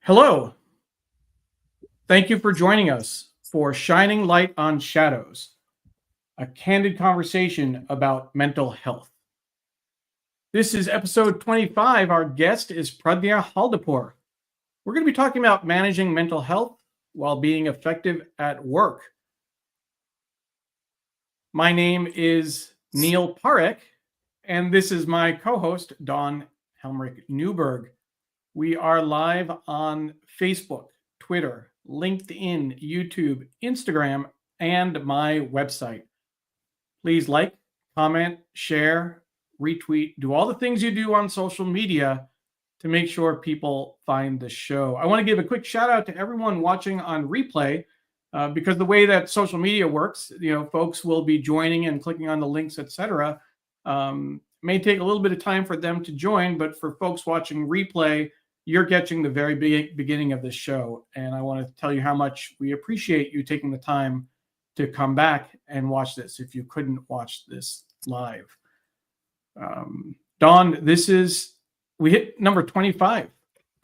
Hello. Thank you for joining us for Shining Light on Shadows, a candid conversation about mental health. This is episode 25. Our guest is Pradnya Haldipur. We're going to be talking about managing mental health while being effective at work. My name is Neil Parek, and this is my co-host, Dawn Helmrich Newberg. We are live on Facebook, Twitter, LinkedIn, YouTube, Instagram, and my website. Please like, comment, share, retweet, do all the things you do on social media to make sure people find the show. I want to give a quick shout out to everyone watching on replay because the way that social media works, folks will be joining and clicking on the links, etc. May take a little bit of time for them to join, but for folks watching replay, you're catching the very beginning of this show. And I want to tell you how much we appreciate you taking the time to come back and watch this if you couldn't watch this live. Dawn, we hit number 25.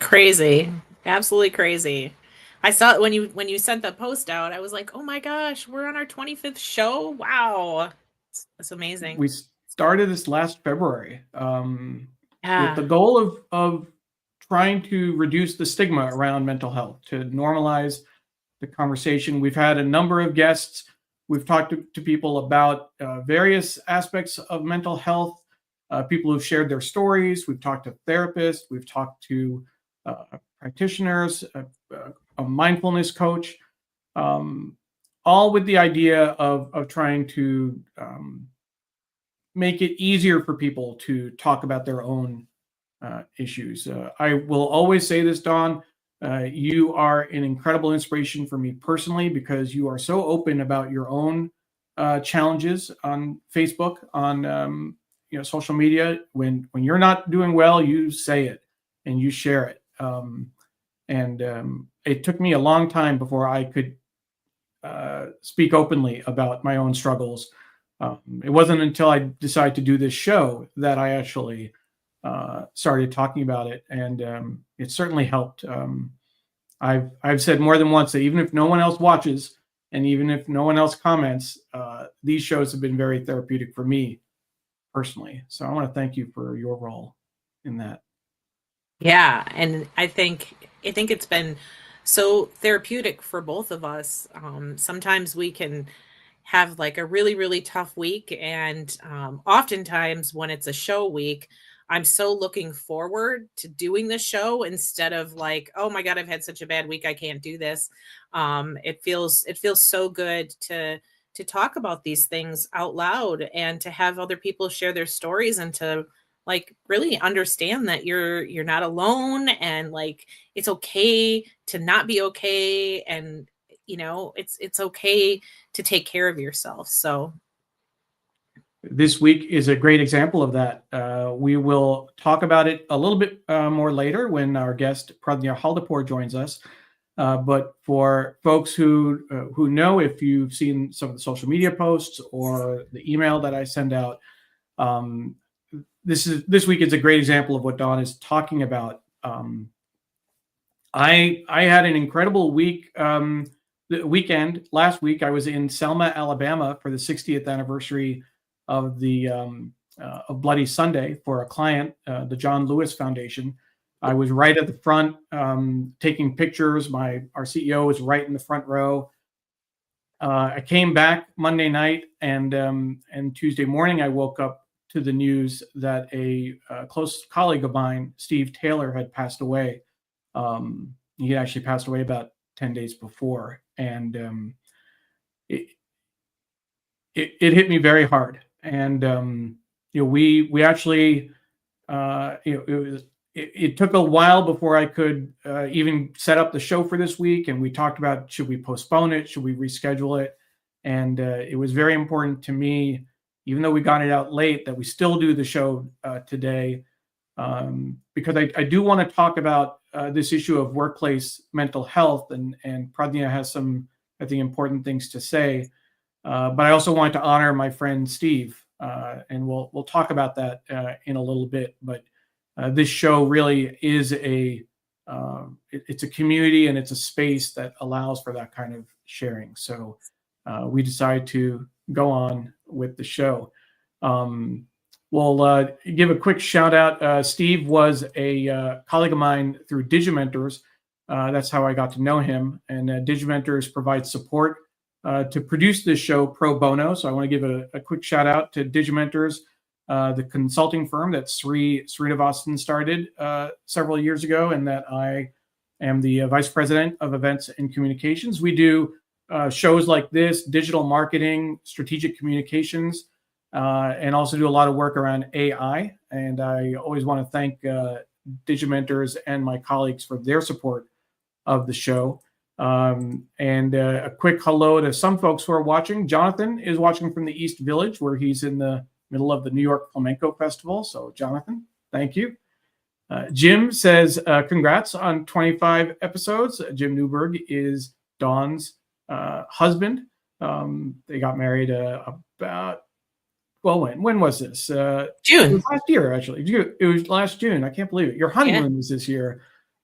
Crazy. Absolutely crazy. I saw it when you sent that post out. I was like, oh my gosh, we're on our 25th show. Wow. That's amazing. We started this last February with the goal of trying to reduce the stigma around mental health, to normalize the conversation. We've had a number of guests. We've talked to people about various aspects of mental health, people who've shared their stories. We've talked to therapists. We've talked to practitioners, a mindfulness coach, all with the idea of trying to make it easier for people to talk about their own issues. I will always say this, Dawn, you are an incredible inspiration for me personally because you are so open about your own challenges on Facebook, on social media. When you're not doing well, you say it and you share it. It took me a long time before I could speak openly about my own struggles. It wasn't until I decided to do this show that I actually started talking about it, and it certainly helped. I've said more than once that even if no one else watches and even if no one else comments, these shows have been very therapeutic for me personally. So I want to thank you for your role in that. Yeah, and I think it's been so therapeutic for both of us. Sometimes we can have like a really, really tough week, and oftentimes when it's a show week, I'm so looking forward to doing the show instead of like, oh my God, I've had such a bad week, I can't do this. It feels so good to talk about these things out loud and to have other people share their stories and to like really understand that you're not alone, and like it's okay to not be okay, and it's okay to take care of yourself. So this week is a great example of that. We will talk about it a little bit more later when our guest Pradnya Haldipur joins us. But for folks who know, if you've seen some of the social media posts or the email that I send out, this week is a great example of what Dawn is talking about. I had an incredible week. The weekend last week, I was in Selma, Alabama, for the 60th anniversary of the of Bloody Sunday for a client, the John Lewis Foundation. I was right at the front taking pictures. Our CEO was right in the front row. I came back Monday night, and Tuesday morning I woke up to the news that a close colleague of mine, Steve Taylor, had passed away. He actually passed away about 10 days before, and it hit me very hard. And we actually it took a while before I could even set up the show for this week, and we talked about, should we postpone it, should we reschedule it, and it was very important to me, even though we got it out late, that we still do the show today, because I do want to talk about this issue of workplace mental health, and Pradnya has some, I think, important things to say. But I also want to honor my friend Steve, and we'll talk about that in a little bit. But this show really is a it's a community and it's a space that allows for that kind of sharing. So we decided to go on with the show. We'll give a quick shout out. Steve was a colleague of mine through Digimentors. That's how I got to know him. And Digimentors provides support to produce this show pro bono. So I want to give a quick shout out to Digimentors, the consulting firm that Srinivasan started several years ago, and that I am the vice president of events and communications. We do shows like this, digital marketing, strategic communications, and also do a lot of work around AI. And I always want to thank Digimentors and my colleagues for their support of the show. And a quick hello to some folks who are watching. Jonathan is watching from the East Village, where he's in the middle of the New York Flamenco Festival. So Jonathan, thank you. Jim says, congrats on 25 episodes. Jim Newberg is Dawn's husband. They got married about, well, when was this? June. It was last year, actually. It was last June. I can't believe it. Your honeymoon was this year.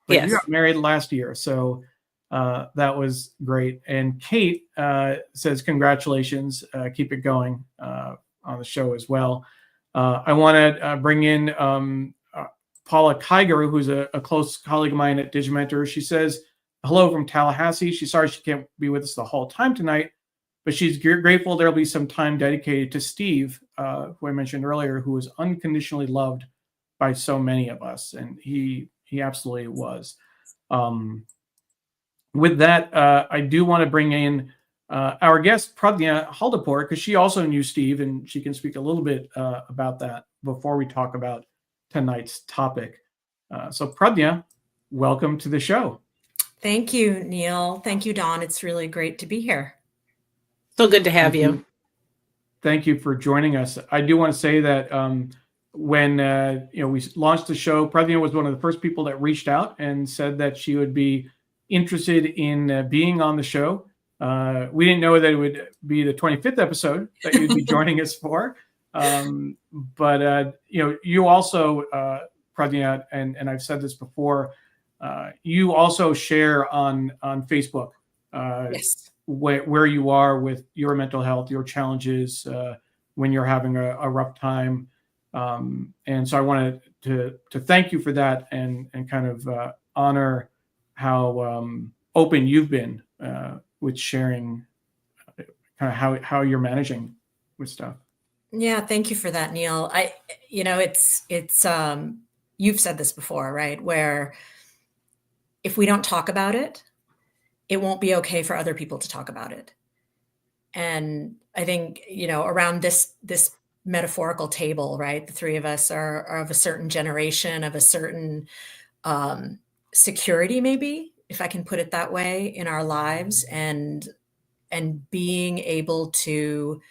But yes. You got married last year. So that was great. And Kate says, congratulations. Keep it going on the show as well. I want to bring in Paula Kiger, who's a close colleague of mine at Digimentor. She says, hello from Tallahassee. She's sorry she can't be with us the whole time tonight, but she's grateful there'll be some time dedicated to Steve, who I mentioned earlier, who was unconditionally loved by so many of us. And he absolutely was. With that, I do want to bring in our guest, Pradnya Haldipur, because she also knew Steve, and she can speak a little bit about that before we talk about tonight's topic. So Pradnya, welcome to the show. Thank you, Neil. Thank you, Dawn. It's really great to be here. So good to have you. Thank you for joining us. I do want to say that when we launched the show, Pradnya was one of the first people that reached out and said that she would be interested in being on the show. We didn't know that it would be the 25th episode that you'd be joining us for. But you also, Pradnya, and I've said this before, you also share on Facebook Yes. where you are with your mental health, your challenges when you're having a rough time. And so I wanted to thank you for that and kind of honor how open you've been with sharing kind of how you're managing with stuff. Yeah, thank you for that, Neil. It's you've said this before, right? Where if we don't talk about it, it won't be okay for other people to talk about it. And I think, around this metaphorical table, right? The three of us are of a certain generation, of a certain security, maybe, if I can put it that way, in our lives, and being able to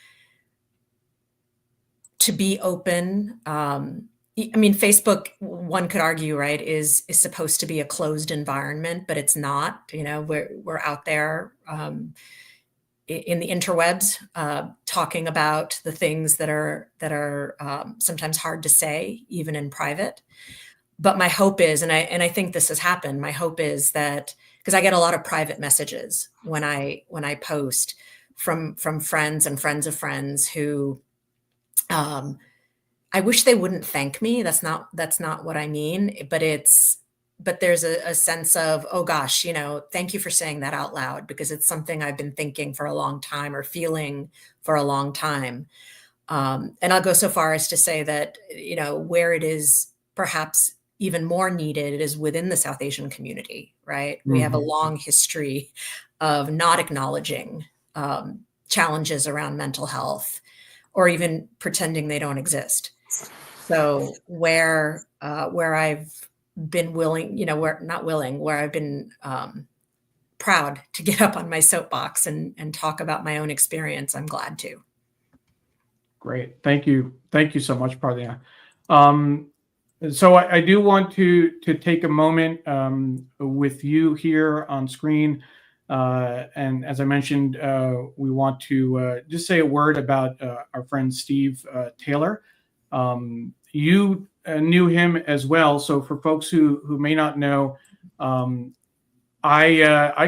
be open. Facebook, one could argue, right, is supposed to be a closed environment, but it's not. We're out there in the interwebs talking about the things that are sometimes hard to say, even in private. But my hope is, and I think this has happened, my hope is that, because I get a lot of private messages when I post from friends and friends of friends who I wish they wouldn't thank me. That's not what I mean, but there's a sense of, oh gosh, thank you for saying that out loud, because it's something I've been thinking for a long time or feeling for a long time. And I'll go so far as to say that, where it is perhaps even more needed, it is within the South Asian community, right? Mm-hmm. We have a long history of not acknowledging challenges around mental health, or even pretending they don't exist. So where I've been willing, where I've been proud to get up on my soapbox and talk about my own experience, I'm glad to. Great. Thank you. Thank you so much, Pradnya. So I do want to take a moment with you here on screen. And as I mentioned, we want to just say a word about our friend Steve Taylor. You knew him as well. So for folks who may not know, I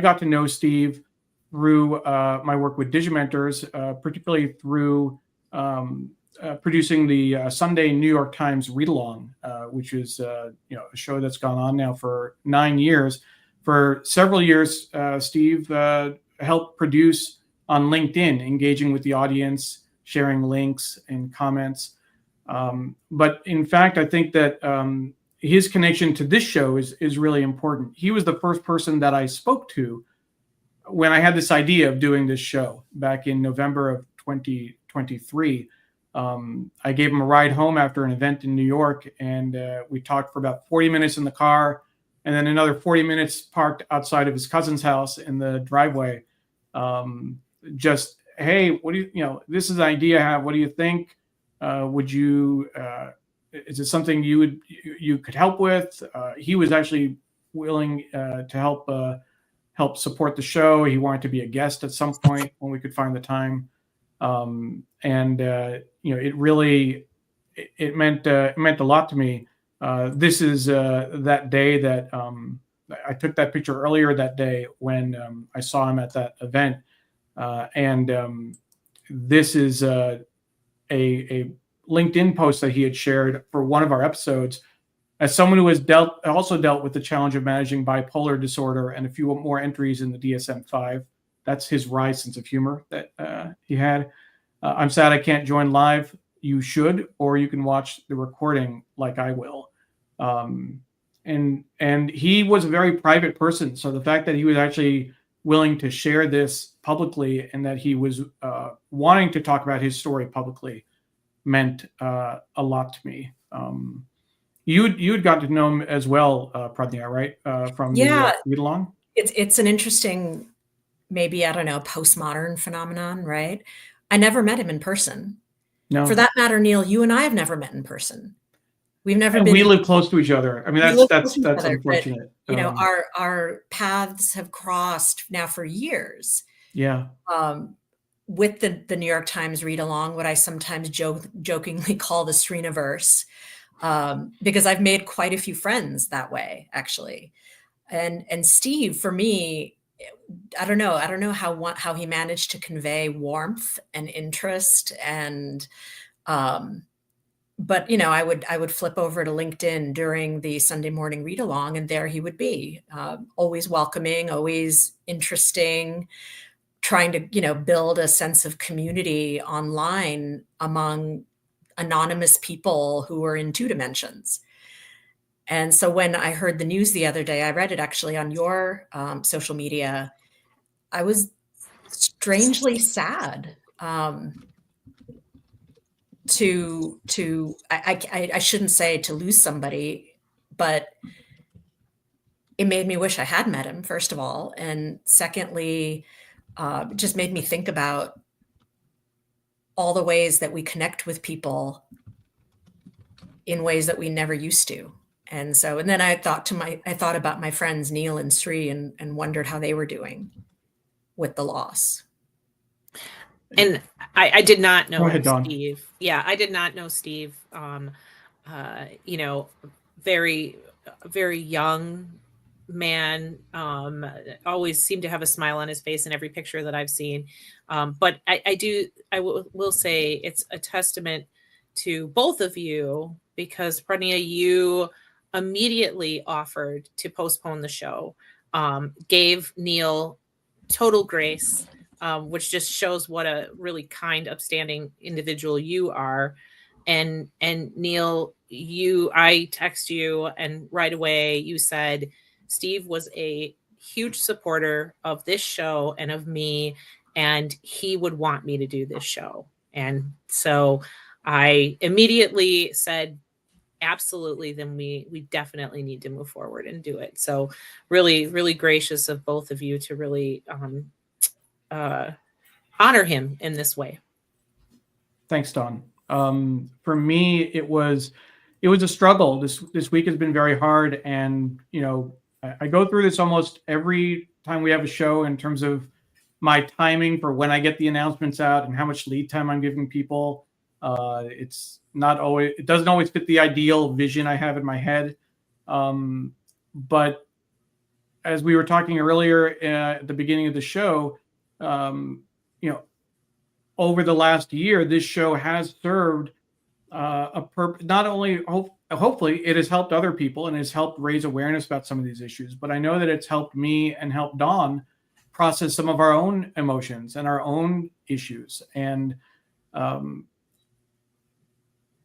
got to know Steve through my work with Digimentors, particularly through producing the Sunday New York Times Read Along, which is a show that's gone on now for 9 years. For several years, Steve helped produce on LinkedIn, engaging with the audience, sharing links and comments. But in fact, I think that his connection to this show is really important. He was the first person that I spoke to when I had this idea of doing this show back in November of 2023. I gave him a ride home after an event in New York, and we talked for about 40 minutes in the car, and then another 40 minutes parked outside of his cousin's house in the driveway. Just, hey, what do this is an idea I have. What do you think? Would you, is it something you could help with? He was actually willing to help support the show. He wanted to be a guest at some point when we could find the time. It really, it meant a lot to me. This is that day that I took that picture earlier that day when I saw him at that event. This is a LinkedIn post that he had shared for one of our episodes. As someone who has also dealt with the challenge of managing bipolar disorder and a few more entries in the DSM-5, that's his wry sense of humor that he had. I'm sad I can't join live. You should, or you can watch the recording like I will. And he was a very private person. So the fact that he was actually willing to share this publicly and that he was wanting to talk about his story publicly meant a lot to me. You'd got to know him as well, Pradnya, right? From the read along. It's an interesting, maybe, I don't know, postmodern phenomenon, right? I never met him in person. No. For that matter, Neil, you and I have never met in person. We've never been. We live close to each other. I mean, that's unfortunate. But, our paths have crossed now for years. Yeah. With the New York Times read along, what I sometimes jokingly call the Srinaverse, because I've made quite a few friends that way, actually. And Steve, for me, I don't know how he managed to convey warmth and interest, and but I would flip over to LinkedIn during the Sunday morning read along, and there he would be, always welcoming, always interesting, trying to build a sense of community online among anonymous people who were in 2 dimensions. And so when I heard the news the other day, I read it actually on your social media, I was strangely sad I shouldn't say to lose somebody, but it made me wish I had met him, first of all. And secondly, it just made me think about all the ways that we connect with people in ways that we never used to. And then I thought about my friends Neil and Sri and wondered how they were doing with the loss. And I did not know Go ahead, Dawn. Steve. Yeah, I did not know Steve. Very, very young man. Always seemed to have a smile on his face in every picture that I've seen. But I will say it's a testament to both of you, because Pradnya, you immediately offered to postpone the show, gave Neil total grace, which just shows what a really kind, upstanding individual you are. And Neil, I text you, and right away you said Steve was a huge supporter of this show and of me, and he would want me to do this show. And so I immediately said, absolutely, then we definitely need to move forward and do it. So really, really gracious of both of you to really honor him in this way. Thanks, Dawn. For me, it was a struggle. This week has been very hard, and I go through this almost every time we have a show in terms of my timing for when I get the announcements out and how much lead time I'm giving people. It doesn't always fit the ideal vision I have in my head. But as we were talking earlier at the beginning of the show, over the last year, this show has served a purpose. Not only hopefully it has helped other people and has helped raise awareness about some of these issues, but I know that it's helped me and helped Dawn process some of our own emotions and our own issues. And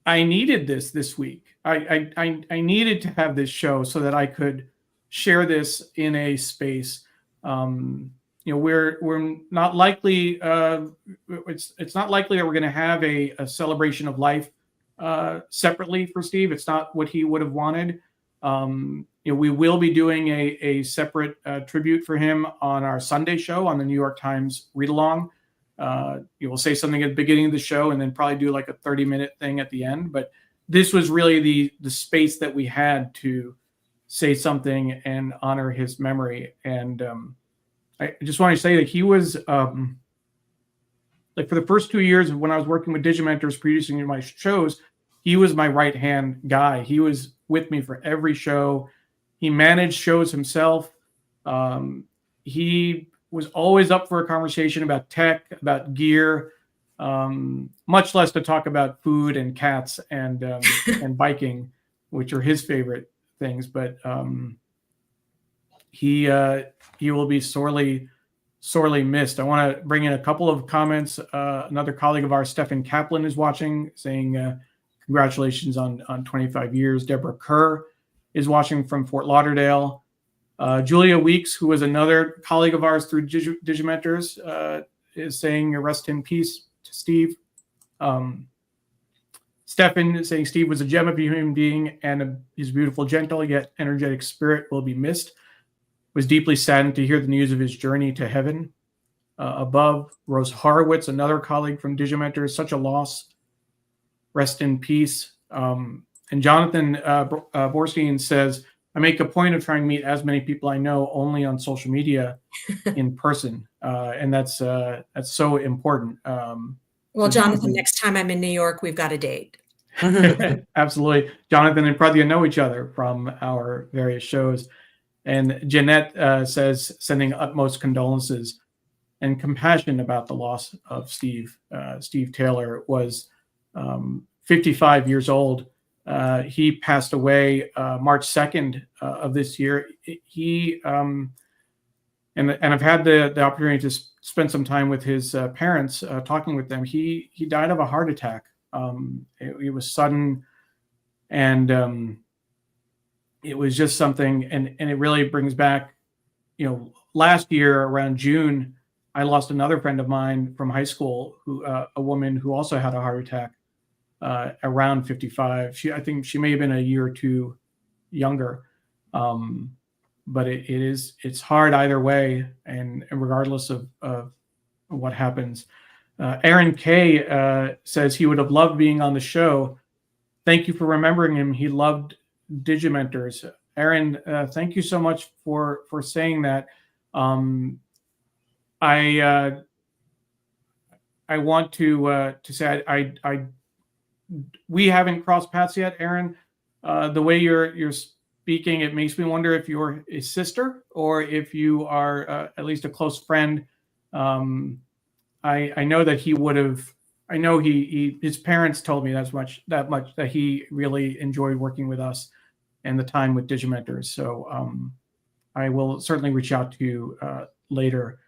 I needed this week. I needed to have this show so that I could share this in a space. We're not likely. It's not likely that we're going to have a celebration of life separately for Steve. It's not what he would have wanted. We will be doing a separate tribute for him on our Sunday show on the New York Times read along. You will say something at the beginning of the show and then probably do like a 30-minute thing at the end. But this was really the space that we had to say something and honor his memory. And I just want to say that he was like for the first 2 years when I was working with Digimentors producing my shows, he was my right-hand guy. He was with me for every show. He managed shows himself. He was always up for a conversation about tech, about gear, much less to talk about food and cats and and biking, which are his favorite things. But he will be sorely missed. I want to bring in a couple of comments. Another colleague of ours, Stefan Kaplan, is watching, saying congratulations on 25 years. Deborah Kerr is watching from Fort Lauderdale. Julia Weeks, who was another colleague of ours through Digimentors, is saying rest in peace to Steve. Stefan is saying Steve was a gem of a human being and his beautiful, gentle, yet energetic spirit will be missed. Was deeply saddened to hear the news of his journey to heaven above. Rose Horowitz, another colleague from Digimentors, such a loss. Rest in peace. And Jonathan Borstein says, I make a point of trying to meet as many people I know only on social media in person. And that's so important. Well, Jonathan, next time I'm in New York, we've got a date. Absolutely. Jonathan and Pradnya know each other from our various shows. And Jeanette says, sending utmost condolences and compassion about the loss of Steve. Steve Taylor was 55 years old. He passed away March 2nd of this year. He and I've had the opportunity to spend some time with his parents, talking with them. He died of a heart attack. It was sudden, and it was just something. And it really brings back, last year around June, I lost another friend of mine from high school, a woman who also had a heart attack. Around 55. I think she may have been a year or two younger. But it's hard either way, and regardless of what happens. Aaron K says he would have loved being on the show. Thank you for remembering him. He loved Digimentors. Aaron, thank you so much for saying that. I want to say we haven't crossed paths yet, Aaron. The way you're speaking, it makes me wonder if you're his sister or if you are at least a close friend. I know that he would have. I know his parents told me that he really enjoyed working with us and the time with Digimentors. So I will certainly reach out to you later,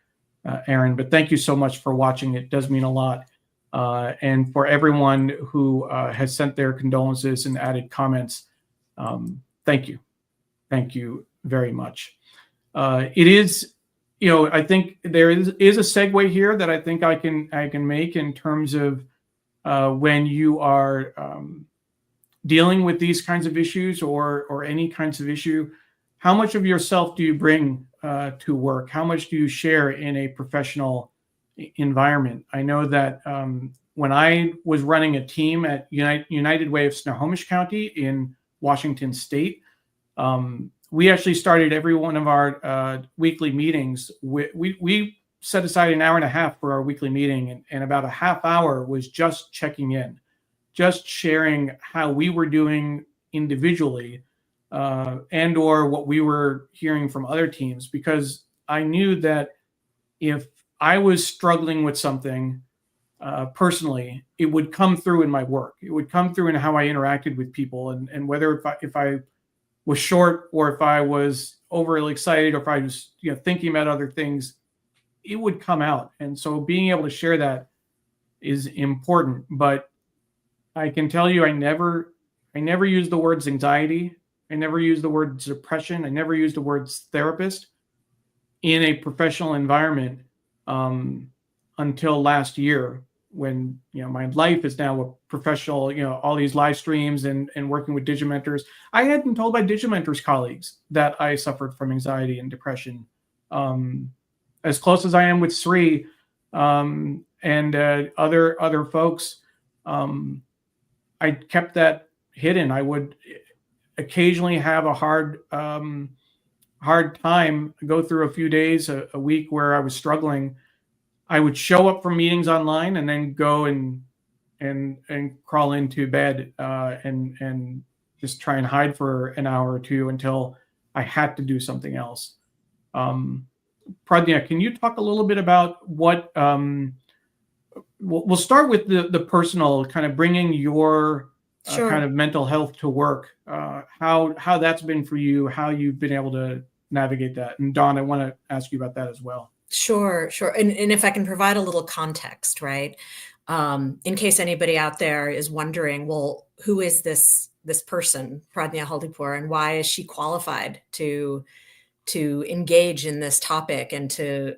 Aaron. But thank you so much for watching. It does mean a lot. And for everyone who has sent their condolences and added comments, thank you. Thank you very much. It is, I think there is a segue here that I think I can make in terms of when you are dealing with these kinds of issues or any kinds of issue, how much of yourself do you bring to work? How much do you share in a professional environment? I know that when I was running a team at United Way of Snohomish County in Washington State, we actually started every one of our weekly meetings. We set aside an hour and a half for our weekly meeting, and about a half hour was just checking in, just sharing how we were doing individually, and or what we were hearing from other teams, because I knew that if I was struggling with something personally, it would come through in my work. It would come through in how I interacted with people, and whether if I was short, or if I was overly excited, or if I was thinking about other things, it would come out. And so being able to share that is important. But I can tell you, I never use the words anxiety. I never use the word depression. I never use the words therapist in a professional environment until last year, when my life is now a professional, all these live streams and working with Digimentors. I had been told by Digimentors colleagues that I suffered from anxiety and depression. As close as I am with Sri and other folks, I kept that hidden. I would occasionally have a hard time, go through a few days, a week where I was struggling. I would show up for meetings online and then go and crawl into bed and just try and hide for an hour or two until I had to do something else. Pradnya, can you talk a little bit about what? We'll start with the personal, kind of bringing your Sure. kind of mental health to work. How that's been for you, how you've been able to navigate that. And Dawn, I want to ask you about that as well. Sure. And if I can provide a little context, right? In case anybody out there is wondering, well, who is this person, Pradnya Haldipur, and why is she qualified to engage in this topic and to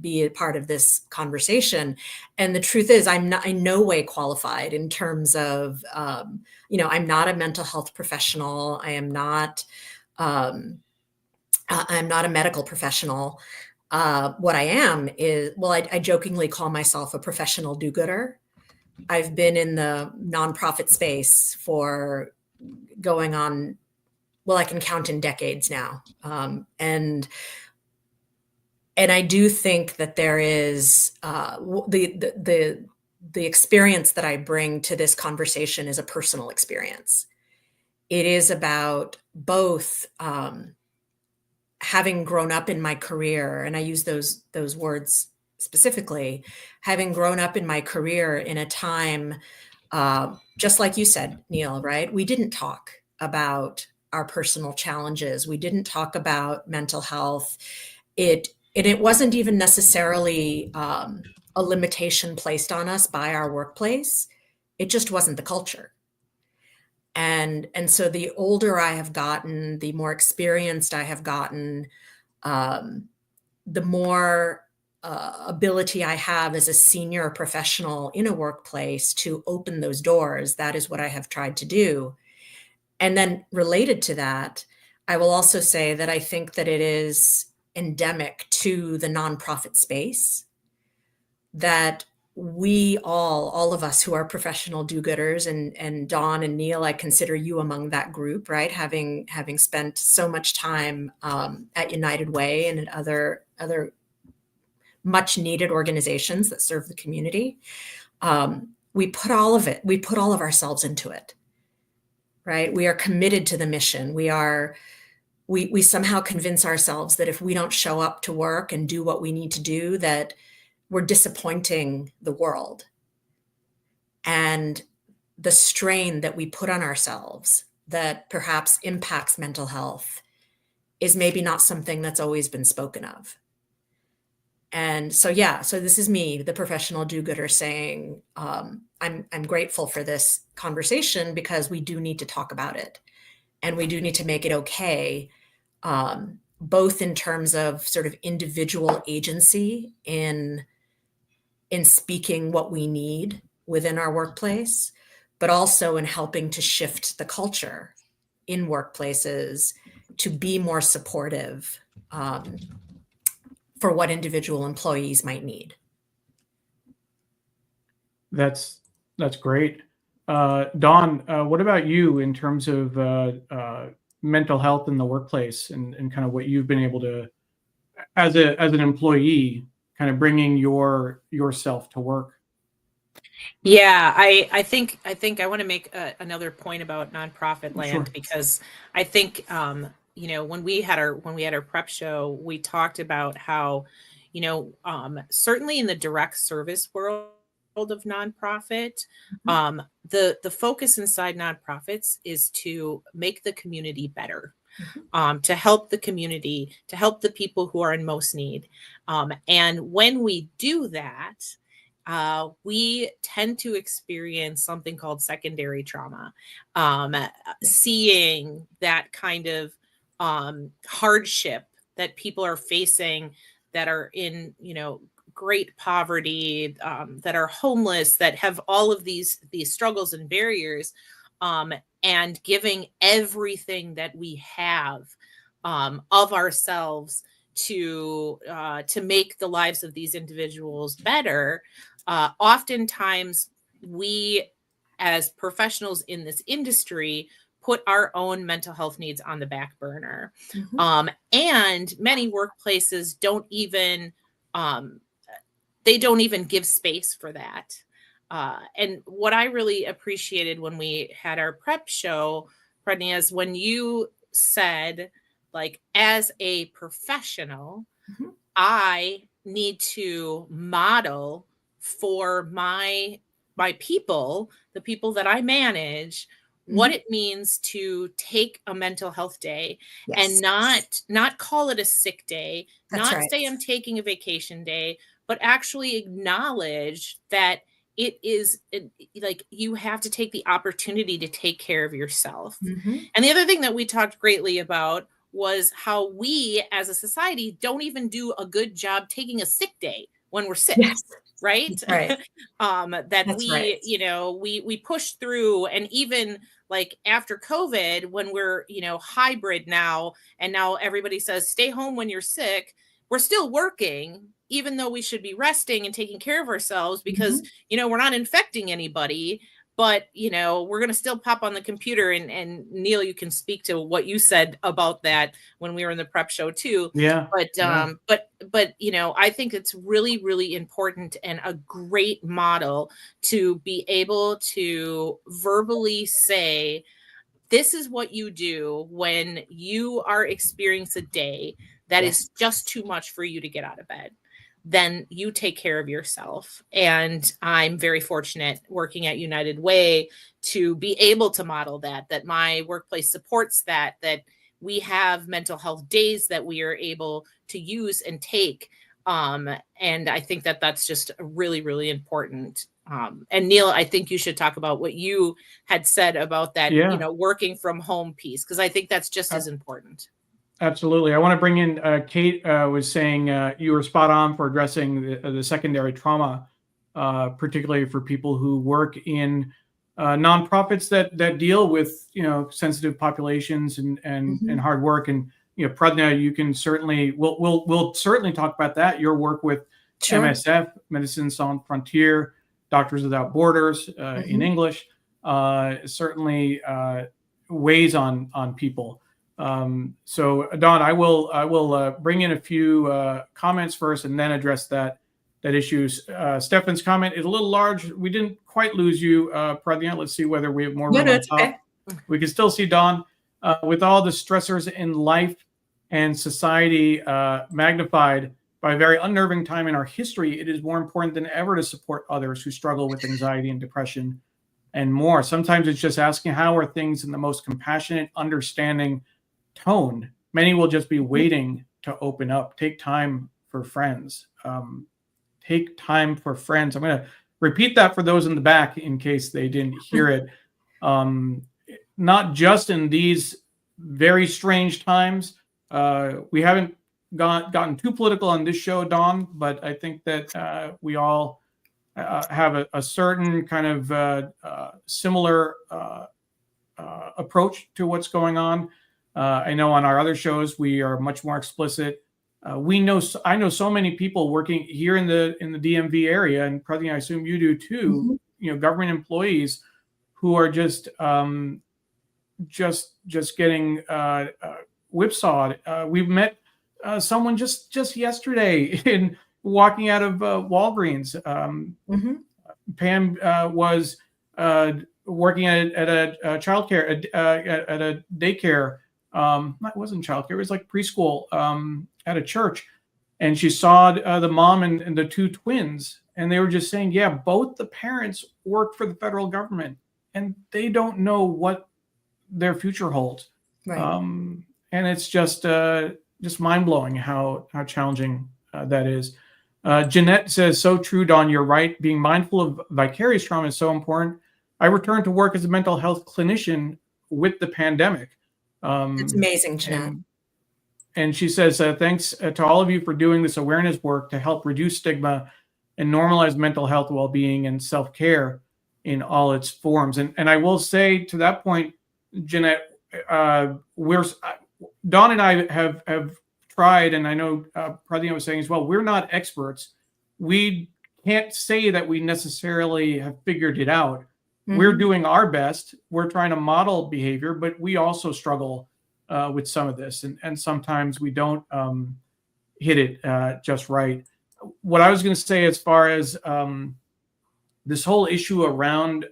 be a part of this conversation? And the truth is, I'm not in no way qualified in terms of, I'm not a mental health professional. I'm not a medical professional. What I am is, I jokingly call myself a professional do-gooder. I've been in the nonprofit space for going on, I can count in decades now. And I do think that there is the experience that I bring to this conversation is a personal experience. It is about both having grown up in my career, and I use those words specifically, having grown up in my career in a time, just like you said, Neil, right? We didn't talk about our personal challenges. We didn't talk about mental health. It wasn't even necessarily a limitation placed on us by our workplace. It just wasn't the culture. And so the older I have gotten, the more experienced I have gotten, the more ability I have as a senior professional in a workplace to open those doors. That is what I have tried to do. And then related to that, I will also say that I think that it is endemic to the nonprofit space that we all of us who are professional do-gooders, and Dawn and Neil, I consider you among that group, right? Having spent so much time at United Way and at other much needed organizations that serve the community. We put all of ourselves into it, right? We are committed to the mission. We somehow convince ourselves that if we don't show up to work and do what we need to do, that we're disappointing the world. And the strain that we put on ourselves that perhaps impacts mental health is maybe not something that's always been spoken of. And so this is me, the professional do-gooder, saying, I'm grateful for this conversation, because we do need to talk about it. And we do need to make it okay, both in terms of sort of individual agency in speaking what we need within our workplace, but also in helping to shift the culture in workplaces to be more supportive for what individual employees might need. That's great. Dawn, what about you in terms of mental health in the workplace and kind of what you've been able to, as an employee, kind of bringing yourself to work? Yeah, I think I want to make another point about nonprofit land, Sure. because I think when we had our prep show, we talked about how certainly in the direct service world of nonprofit, Mhm. the focus inside nonprofits is to make the community better, Mhm. to help the community, to help the people who are in most need. And when we do that, we tend to experience something called secondary trauma. Seeing that kind of hardship that people are facing, that are in, great poverty, that are homeless, that have all of these struggles and barriers, um, and giving everything that we have, of ourselves to make the lives of these individuals better. Oftentimes, we as professionals in this industry put our own mental health needs on the back burner. Mhm. And many workplaces um, don't even give space for that. And what I really appreciated when we had our prep show, Pradnya, is when you said, like, as a professional, Mhm. I need to model for my people, the people that I manage, what Mhm. it means to take a mental health day, and Yes, not call it a sick day, that's not right. say I'm taking a vacation day, but actually acknowledge that like, you have to take the opportunity to take care of yourself. Mhm. And the other thing that we talked greatly about was how we as a society don't even do a good job taking a sick day when we're sick, Yes, right? that's right. That That's right. we push through. And even like after COVID, when we're hybrid now, and now everybody says stay home when you're sick, we're still working, even though we should be resting and taking care of ourselves, because Mhm. we're not infecting anybody. But we're going to still pop on the computer. And Neil, you can speak to what you said about that when we were in the prep show too. Yeah. But Yeah. I think it's really, really important and a great model to be able to verbally say, this is what you do when you are experiencing a day that Yes. is just too much for you to get out of bed. Then you take care of yourself. And I'm very fortunate working at United Way to be able to model that my workplace supports that we have mental health days that we are able to use and take. And I think that that's just really, really important. And Neil, I think you should talk about what you had said about that, Yeah. working from home piece, because I think that's just as Ab- important. Absolutely. I want to bring in Kate was saying you were spot on for addressing the secondary trauma, particularly for people who work in nonprofits that deal with sensitive populations and Mhm. hard work. And Pradnya, you can certainly we'll certainly talk about that. Your work with Sure. MSF, Medicine Sans Frontier, Doctors Without Borders in Mhm. English, certainly weighs on people. So Don, I will bring in a few comments first and then address that issue. Stefan's comment is a little large. We didn't quite lose you, Pradnya. Let's see whether we have more No, room no, on it's okay. top. We can still see Don. With all the stressors in life and society magnified by a very unnerving time in our history, it is more important than ever to support others who struggle with anxiety and depression and more. Sometimes it's just asking how are things in the most compassionate, understanding tone. Many will just be waiting to open up. Take time for friends. Take time for friends. I'm going to repeat that for those in the back in case they didn't hear it. Um, Not just in these very strange times. We haven't gotten too political on this show, Dawn, but I think that we all have a certain kind of similar approach to what's going on. I know on our other shows we are much more explicit. I know so many people working here in the DMV area, and probably I assume you do too. Mhm. Government employees who are just getting whipsawed. We've met someone just yesterday in walking out of Walgreens. Mhm. Pam was working at a childcare at a daycare. It wasn't childcare; it was like preschool at a church, and she saw the mom and the two twins, and they were just saying, "Yeah, both the parents work for the federal government, and they don't know what their future holds." Right. And it's just mind blowing how challenging that is. Jeanette says, "So true, Dawn. You're right. Being mindful of vicarious trauma is so important. I returned to work as a mental health clinician with the pandemic." It's amazing, Jeanette. And she says, "Thanks to all of you for doing this awareness work to help reduce stigma and normalize mental health well-being and self-care in all its forms." And I will say to that point, Jeanette, Dawn and I have tried, and I know Pradnya was saying as well, we're not experts. We can't say that we necessarily have figured it out. Mm-hmm. We're doing our best. We're trying to model behavior, but we also struggle with some of this, and sometimes we don't hit it just right. What I was going to say as far as this whole issue around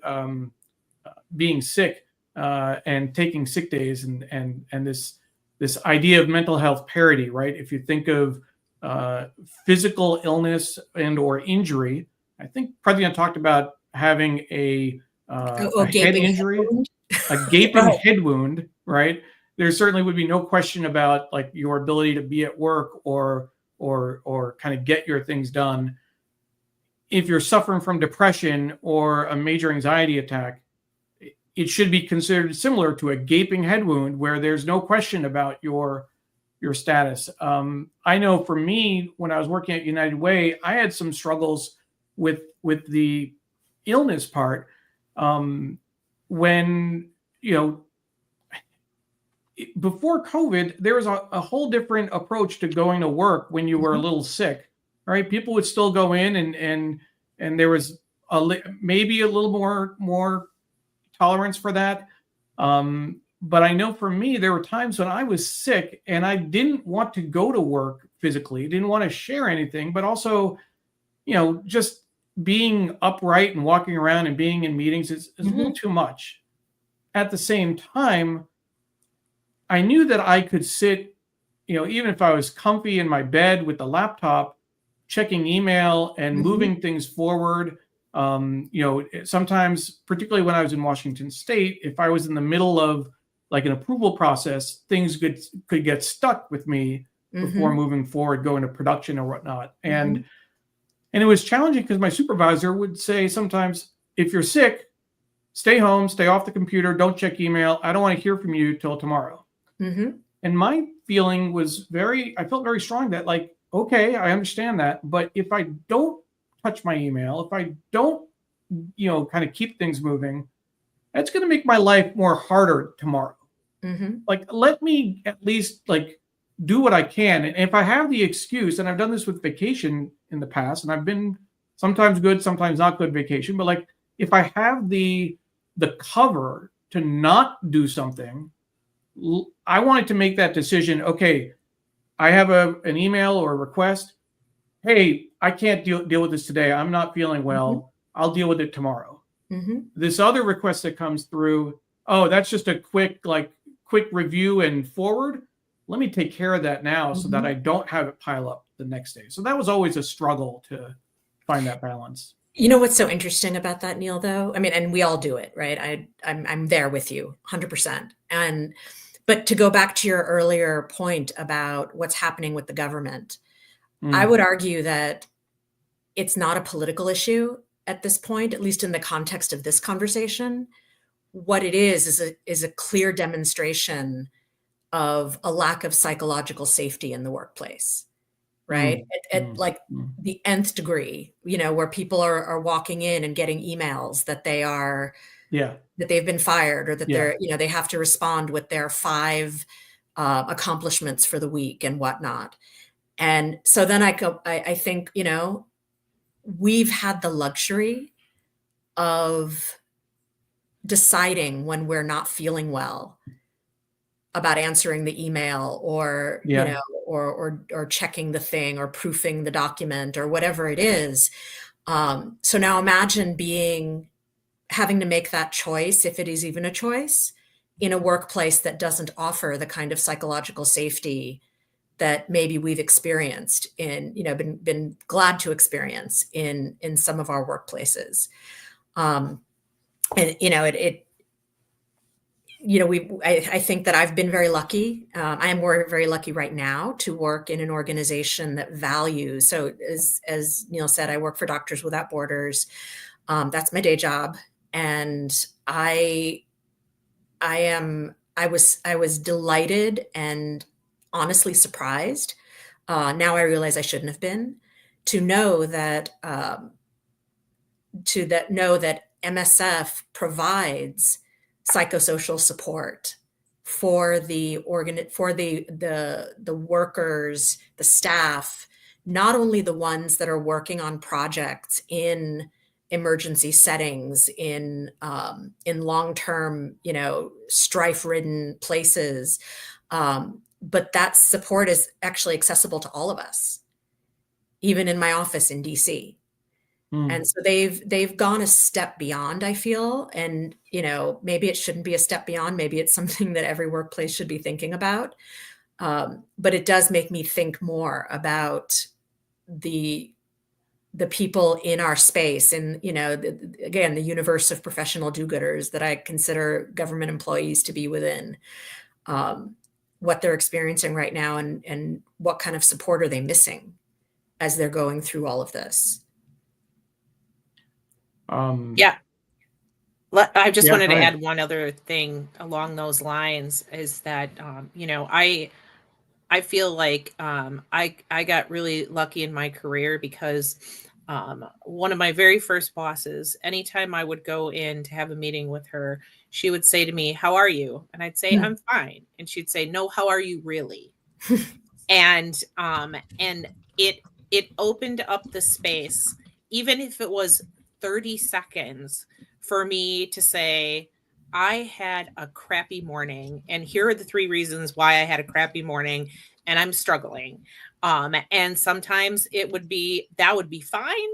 being sick and taking sick days and this idea of mental health parity, right? If you think of physical illness and or injury, I think Pradnya talked about having a head injury, a gaping right. head wound, right? There certainly would be no question about like your ability to be at work or kind of get your things done. If you're suffering from depression or a major anxiety attack, it should be considered similar to a gaping head wound where there's no question about your status. I know for me, when I was working at United Way, I had some struggles with the illness part. When, before COVID, there was a whole different approach to going to work when you were a little sick, right? People would still go in and there was maybe a little more tolerance for that. But I know for me, there were times when I was sick and I didn't want to go to work physically, didn't want to share anything, but also, just being upright and walking around and being in meetings is a little too much. At the same time, I knew that I could sit, even if I was comfy in my bed with the laptop, checking email and moving things forward. Sometimes, particularly when I was in Washington State, if I was in the middle of like an approval process, things could get stuck with me before moving forward, going to production or whatnot. And it was challenging because my supervisor would say sometimes, if you're sick, stay home, stay off the computer, don't check email. I don't want to hear from you till tomorrow. And my feeling was I felt very strong that like, okay, I understand that. But if I don't touch my email, if I don't, kind of keep things moving, that's going to make my life more harder tomorrow. Like, let me at least like do what I can. And if I have the excuse, and I've done this with vacation in the past, and I've been sometimes good, sometimes not good vacation, but like if I have the cover to not do something, I wanted to make that decision. Okay, I have an email or a request. Hey, I can't deal with this today. I'm not feeling well. I'll deal with it tomorrow. This other request that comes through, oh, that's just a quick review and forward. Let me take care of that now so that I don't have it pile up the next day. So that was always a struggle to find that balance. You know what's so interesting about that, Neil, though? I mean, and we all do it, right? I'm there with you 100%. But to go back to your earlier point about what's happening with the government, I would argue that it's not a political issue at this point, at least in the context of this conversation. What it is a clear demonstration of a lack of psychological safety in the workplace, right? At like the nth degree, where people are walking in and getting emails that that they've been fired, or that they're, they have to respond with their 5 accomplishments for the week and whatnot. And so then I think, we've had the luxury of deciding when we're not feeling well about answering the email or, or checking the thing or proofing the document or whatever it is. So now imagine having to make that choice, if it is even a choice, in a workplace that doesn't offer the kind of psychological safety that maybe we've experienced been glad to experience in some of our workplaces. And I think that I've been very lucky. I am very lucky right now to work in an organization that values. So as Neil said, I work for Doctors Without Borders. That's my day job, and I was delighted and honestly surprised. Now I realize I shouldn't have been, to know that MSF provides psychosocial support for the workers, the staff, not only the ones that are working on projects in emergency settings, in long-term, strife-ridden places, but that support is actually accessible to all of us, even in my office in DC. And so they've gone a step beyond, I feel. And, maybe it shouldn't be a step beyond. Maybe it's something that every workplace should be thinking about. But it does make me think more about the people in our space, and, again, the universe of professional do-gooders that I consider government employees to be within, what they're experiencing right now, and what kind of support are they missing as they're going through all of this. Yeah. I just wanted to add one other thing along those lines, is that, I feel like I got really lucky in my career, because one of my very first bosses, anytime I would go in to have a meeting with her, she would say to me, "How are you?" And I'd say, "I'm fine." And she'd say, "No, how are you really?" and it opened up the space, even if it was 30 seconds, for me to say, I had a crappy morning, and here are the 3 reasons why I had a crappy morning, and I'm struggling. And sometimes that would be fine.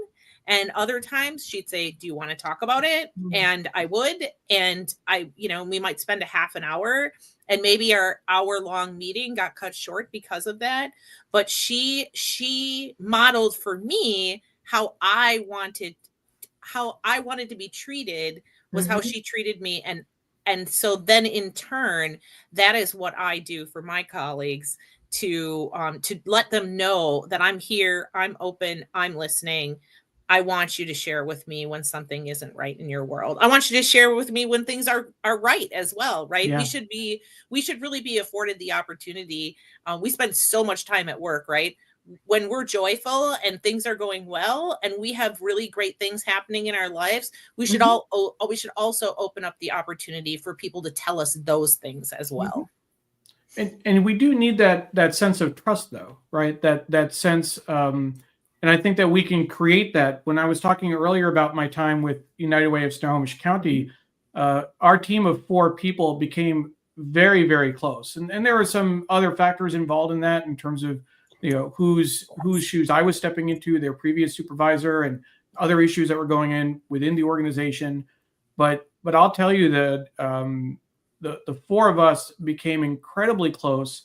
And other times she'd say, "Do you want to talk about it?" And I would, and we might spend a half an hour, and maybe our hour-long meeting got cut short because of that. But she modeled for me how I wanted to be treated, was how she treated me. And so then in turn, that is what I do for my colleagues, to let them know that I'm here, I'm open, I'm listening. I want you to share with me when something isn't right in your world. I want you to share with me when things are right as well, right? Yeah. We should really be afforded the opportunity. We spend so much time at work, right? When we're joyful and things are going well, and we have really great things happening in our lives, we should we should also open up the opportunity for people to tell us those things as well. And we do need that sense of trust, though, right? That sense, and I think that we can create that. When I was talking earlier about my time with United Way of Snohomish County, our team of 4 people became very, very close, and there were some other factors involved in that, in terms of whose shoes I was stepping into, their previous supervisor, and other issues that were going in within the organization. But I'll tell you that the 4 of us became incredibly close.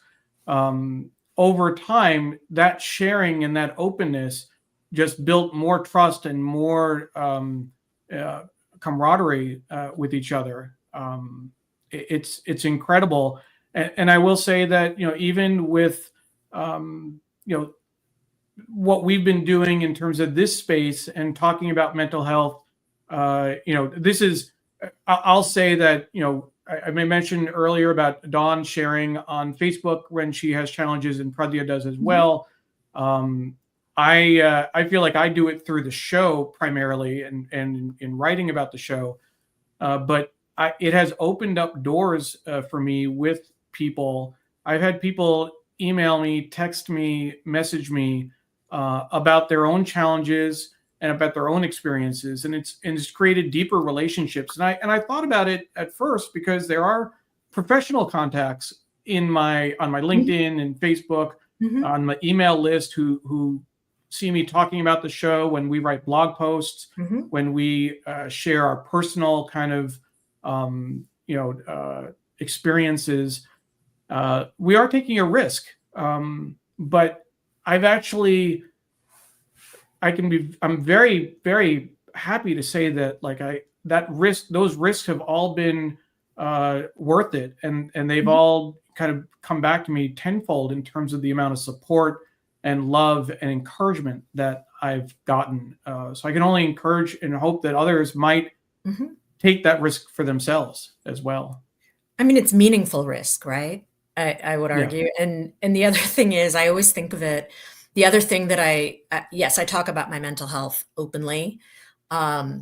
Over time, that sharing and that openness just built more trust and more camaraderie with each other. It's incredible, and I will say that even with what we've been doing in terms of this space and talking about mental health, this is, I'll say that, I mentioned earlier about Dawn sharing on Facebook when she has challenges, and Pradnya does as well. I feel like I do it through the show primarily, and in writing about the show, but it has opened up doors for me with people. I've had people email me, text me, message me about their own challenges and about their own experiences, and it's created deeper relationships. And I thought about it at first because there are professional contacts on my LinkedIn and Facebook, on my email list, who see me talking about the show, when we write blog posts, when we share our personal kind of, experiences, we are taking a risk. But I'm very, very happy to say that those risks have all been worth it, and they've all kind of come back to me tenfold in terms of the amount of support and love and encouragement that I've gotten. So I can only encourage and hope that others might take that risk for themselves as well. I mean, it's meaningful risk, right? I would argue. Yeah. And the other thing is, I always think of it, the other thing that yes, I talk about my mental health openly. I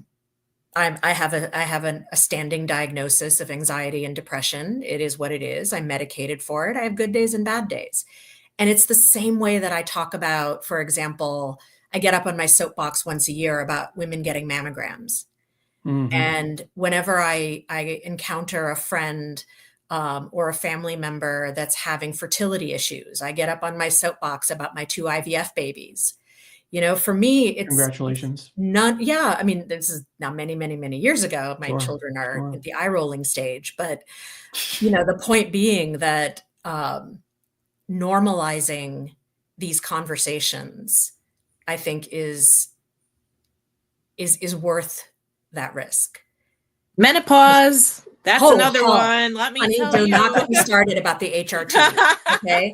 have a standing diagnosis of anxiety and depression. It is what it is. I'm medicated for it. I have good days and bad days. And it's the same way that I talk about, for example, I get up on my soapbox once a year about women getting mammograms. And whenever I encounter a friend or a family member that's having fertility issues, I get up on my soapbox about my 2 IVF babies. For me, it's congratulations. Yeah, I mean, this is now many, many, many years ago. My children are at the eye rolling stage, but the point being that normalizing these conversations, I think, is worth that risk. Menopause. That's another one. Let me tell you. Do not get me started about the HRT. Okay.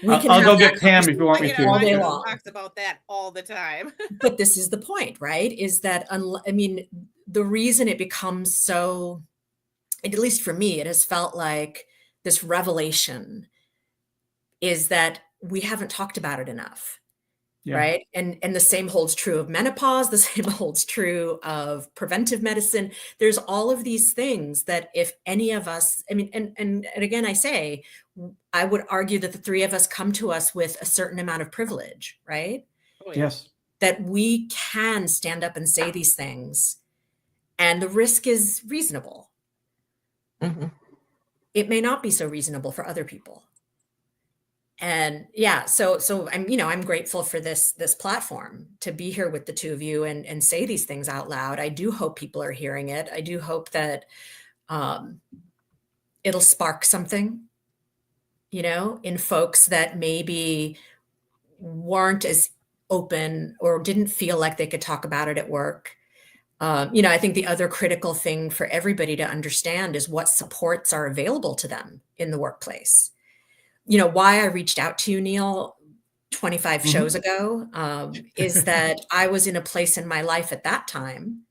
I'll go get Pam if you want me to. All day long. Talks about that all the time. But this is the point, right? Is that, I mean, the reason it becomes so, at least for me, it has felt like this revelation is that we haven't talked about it enough. Yeah. Right. And the same holds true of menopause. The same holds true of preventive medicine. There's all of these things that if any of us, I mean, and again, I would argue that the three of us come to us with a certain amount of privilege, right? Oh, yes. That we can stand up and say these things and the risk is reasonable. It may not be so reasonable for other people. And yeah, so I'm grateful for this platform to be here with the two of you and say these things out loud. I do hope people are hearing it. I do hope that it'll spark something, in folks that maybe weren't as open or didn't feel like they could talk about it at work. I think the other critical thing for everybody to understand is what supports are available to them in the workplace. Why I reached out to you, Neil, 25 shows ago, is that I was in a place in my life at that time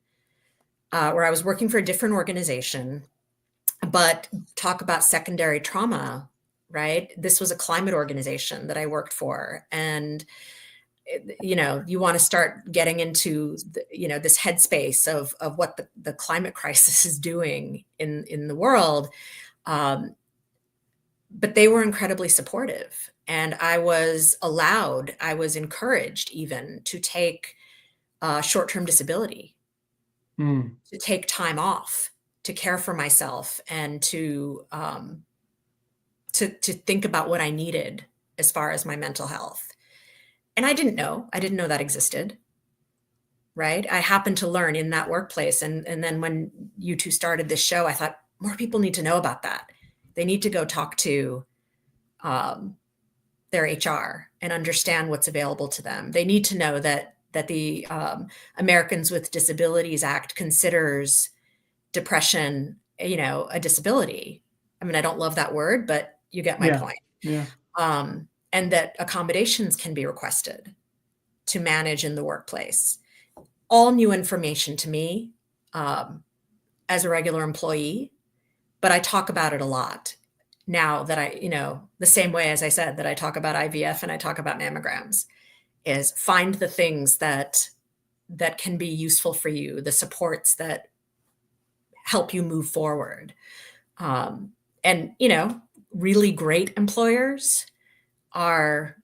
where I was working for a different organization, but talk about secondary trauma, right? This was a climate organization that I worked for. And, you want to start getting into, this headspace of what the climate crisis is doing in the world. But they were incredibly supportive. And I was encouraged even to take short-term disability, to take time off, to care for myself and to think about what I needed as far as my mental health. And I didn't know that existed, right? I happened to learn in that workplace. And then when you two started this show, I thought more people need to know about that. They need to go talk to their HR and understand what's available to them. They need to know that the Americans with Disabilities Act considers depression, a disability. I mean, I don't love that word, but you get my point. Yeah. And that accommodations can be requested to manage in the workplace. All new information to me as a regular employee. But I talk about it a lot now that the same way, as I said, that I talk about IVF and I talk about mammograms, is find the things that can be useful for you, the supports that help you move forward. And, really great employers are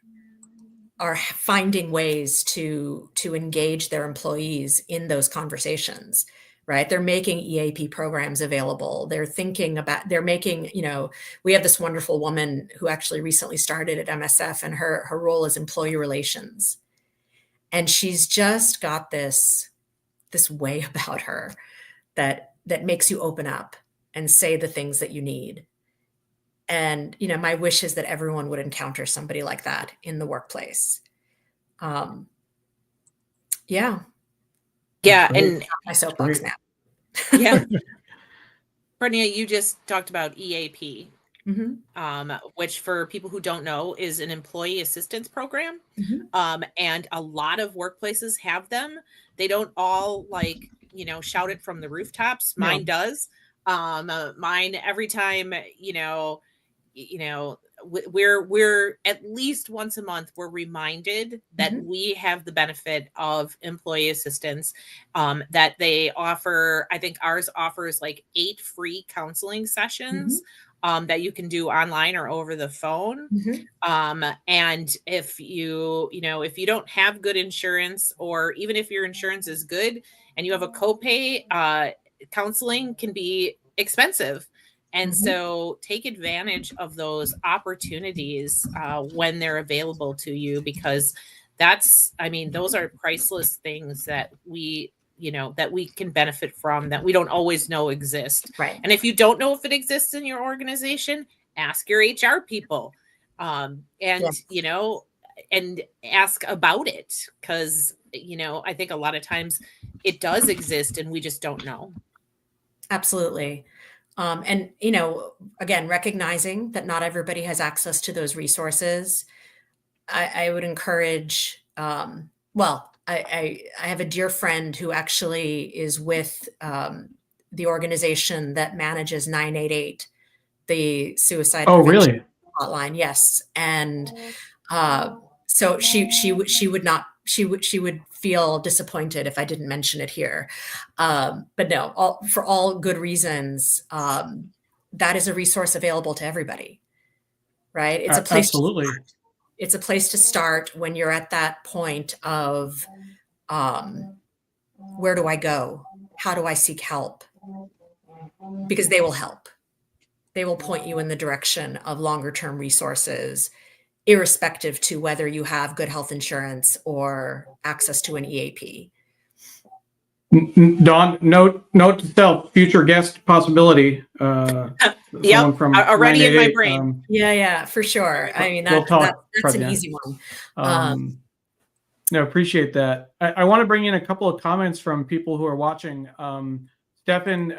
finding ways to engage their employees in those conversations. Right. They're making EAP programs available. They're making, we have this wonderful woman who actually recently started at MSF and her role is employee relations. And she's just got this way about her that makes you open up and say the things that you need. And, you know, my wish is that everyone would encounter somebody like that in the workplace. Yeah. Yeah. And my soapbox now. Yeah. Pradnya, you just talked about EAP, which for people who don't know is an employee assistance program. And a lot of workplaces have them. They don't all shout it from the rooftops. Mine does. Mine, every time, we're at least once a month, we're reminded that we have the benefit of employee assistance, that they offer. I think ours offers like 8 free counseling sessions that you can do online or over the phone. And if if you don't have good insurance, or even if your insurance is good and you have a copay, counseling can be expensive. And so take advantage of those opportunities when they're available to you, because those are priceless things that we can benefit from, that we don't always know exist. Right. And if you don't know if it exists in your organization, ask your HR people, and ask about it. 'Cause, I think a lot of times it does exist and we just don't know. Absolutely. And, again, recognizing that not everybody has access to those resources, I would encourage, I have a dear friend who actually is with the organization that manages 988, the suicide prevention hotline. Yes. And so she would feel disappointed if I didn't mention it here. But no, for all good reasons, that is a resource available to everybody, right? It's a place. Absolutely. It's a place to start when you're at that point of, where do I go? How do I seek help? Because they will help. They will point you in the direction of longer term resources, irrespective to whether you have good health insurance or access to an EAP. Dawn, note to self, future guest possibility. Yep, from already in my brain. Yeah, for sure. I mean, that's an easy one. No, appreciate that. I want to bring in a couple of comments from people who are watching. Stefan